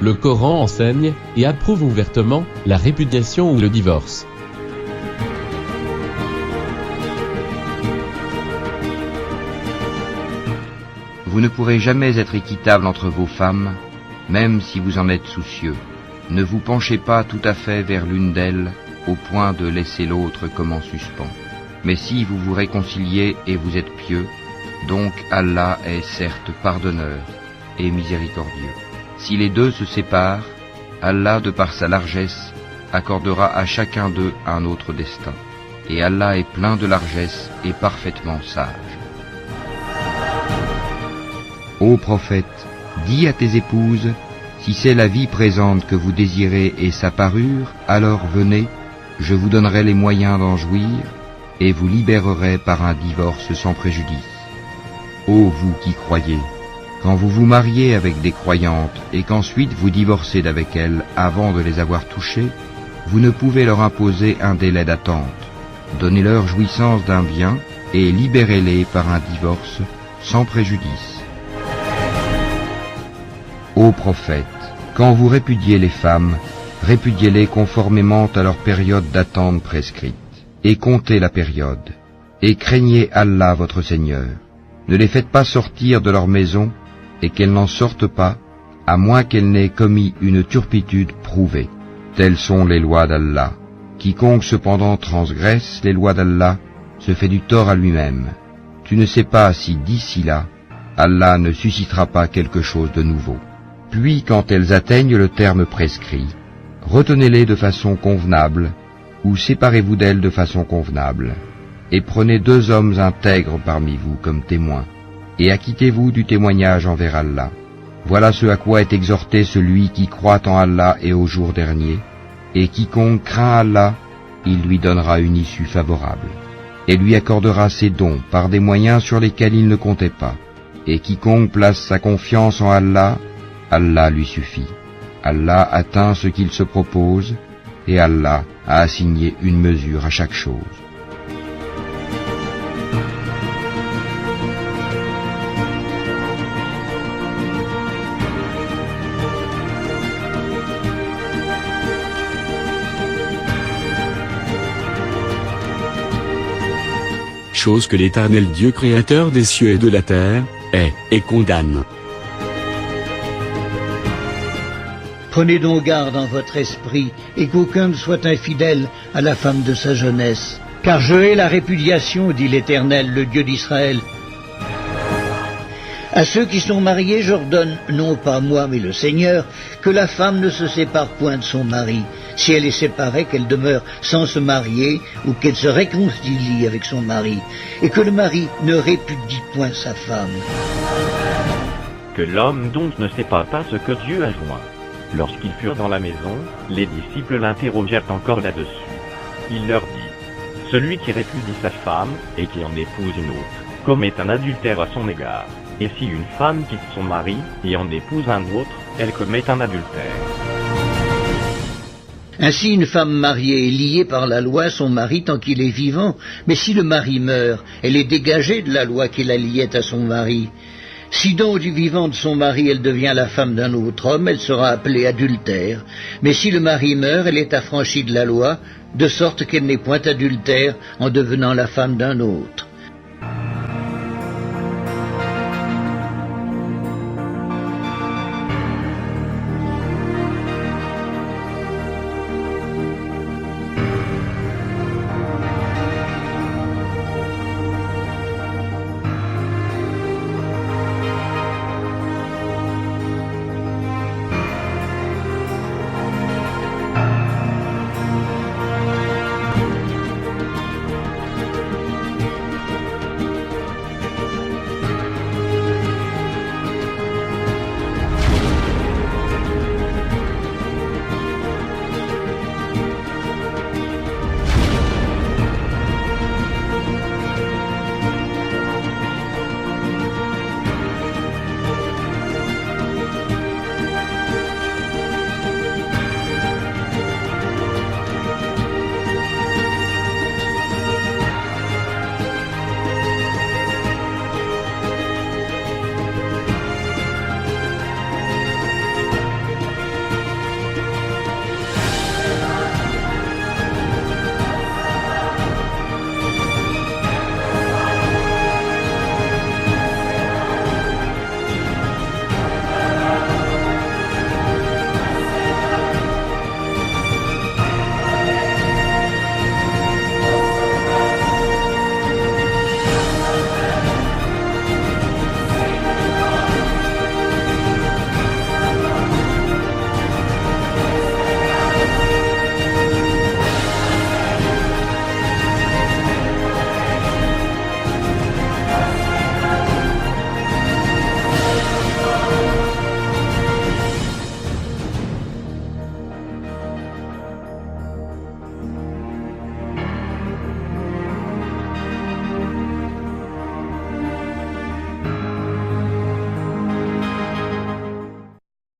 Le Coran enseigne et approuve ouvertement la répudiation ou le divorce. Vous ne pourrez jamais être équitable entre vos femmes, même si vous en êtes soucieux. Ne vous penchez pas tout à fait vers l'une d'elles, au point de laisser l'autre comme en suspens. Mais si vous vous réconciliez et vous êtes pieux, donc Allah est certes pardonneur et miséricordieux. Si les deux se séparent, Allah, de par sa largesse, accordera à chacun d'eux un autre destin. Et Allah est plein de largesse et parfaitement sage. Ô prophète, dis à tes épouses, si c'est la vie présente que vous désirez et sa parure, alors venez, je vous donnerai les moyens d'en jouir, et vous libérerai par un divorce sans préjudice. Ô vous qui croyez, quand vous vous mariez avec des croyantes et qu'ensuite vous divorcez d'avec elles avant de les avoir touchées, vous ne pouvez leur imposer un délai d'attente. Donnez-leur jouissance d'un bien et libérez-les par un divorce sans préjudice. Ô prophète, quand vous répudiez les femmes, répudiez-les conformément à leur période d'attente prescrite, et comptez la période, et craignez Allah votre Seigneur. Ne les faites pas sortir de leur maison, et qu'elles n'en sortent pas, à moins qu'elles n'aient commis une turpitude prouvée. Telles sont les lois d'Allah. Quiconque cependant transgresse les lois d'Allah se fait du tort à lui-même. Tu ne sais pas si d'ici là, Allah ne suscitera pas quelque chose de nouveau. Puis, quand elles atteignent le terme prescrit, retenez-les de façon convenable, ou séparez-vous d'elles de façon convenable, et prenez 2 hommes intègres parmi vous comme témoins, et acquittez-vous du témoignage envers Allah. Voilà ce à quoi est exhorté celui qui croit en Allah et au jour dernier, et quiconque craint Allah, il lui donnera une issue favorable, et lui accordera ses dons par des moyens sur lesquels il ne comptait pas. Et quiconque place sa confiance en Allah, Allah lui suffit. Allah atteint ce qu'il se propose, et Allah a assigné une mesure à chaque chose. Chose que l'Éternel Dieu créateur des cieux et de la terre, est, et condamne. Prenez donc garde en votre esprit, et qu'aucun ne soit infidèle à la femme de sa jeunesse. Car je hais la répudiation, dit l'Éternel, le Dieu d'Israël. À ceux qui sont mariés, j'ordonne, non pas moi mais le Seigneur, que la femme ne se sépare point de son mari. Si elle est séparée, qu'elle demeure sans se marier, ou qu'elle se réconcilie avec son mari, et que le mari ne répudie point sa femme. Que l'homme donc ne sépare pas ce que Dieu a joint. Lorsqu'ils furent dans la maison, les disciples l'interrogèrent encore là-dessus. Il leur dit, celui qui répudie sa femme, et qui en épouse une autre, commet un adultère à son égard. Et si une femme quitte son mari, et en épouse un autre, elle commet un adultère. Ainsi une femme mariée est liée par la loi à son mari tant qu'il est vivant, mais si le mari meurt, elle est dégagée de la loi qui la liait à son mari. Si donc du vivant de son mari elle devient la femme d'un autre homme, elle sera appelée adultère. Mais si le mari meurt, elle est affranchie de la loi, de sorte qu'elle n'est point adultère en devenant la femme d'un autre.